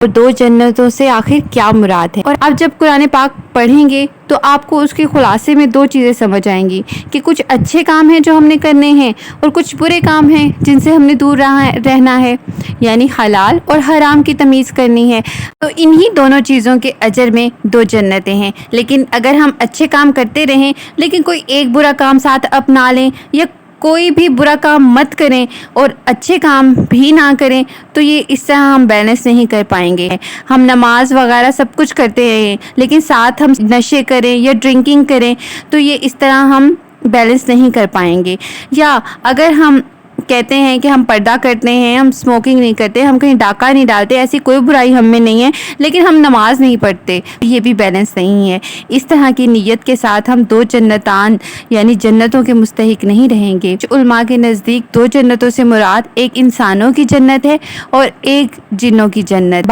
और दो जन्नतों से आखिर क्या मुराद है। और आप जब कुरान पाक पढ़ेंगे तो आपको उसके खुलासे में दो चीज़ें समझ आएंगी कि कुछ अच्छे काम हैं जो हमने करने हैं और कुछ बुरे काम हैं जिनसे हमने दूर रहना है, यानी हलाल और हराम की तमीज़ करनी है। तो इन्हीं दोनों चीज़ों के अजर में दो जन्नतें हैं। लेकिन अगर हम अच्छे काम करते रहें लेकिन कोई एक बुरा काम साथ अपना लें या कोई भी बुरा काम मत करें और अच्छे काम भी ना करें, तो ये इस तरह हम बैलेंस नहीं कर पाएंगे। हम नमाज वगैरह सब कुछ करते हैं लेकिन साथ हम नशे करें या ड्रिंकिंग करें, तो ये इस तरह हम बैलेंस नहीं कर पाएंगे। या अगर हम कहते हैं कि हम पर्दा करते हैं, हम स्मोकिंग नहीं करते, हम कहीं डाका नहीं डालते, ऐसी कोई बुराई हम में नहीं है, लेकिन हम नमाज नहीं पढ़ते, ये भी बैलेंस नहीं है। इस तरह की नीयत के साथ हम दो जन्नतान यानी जन्नतों के मुस्तहिक नहीं रहेंगे। जो उलमा के नज़दीक दो जन्नतों से मुराद एक इंसानों की जन्नत है और एक जिन्नों की जन्नत।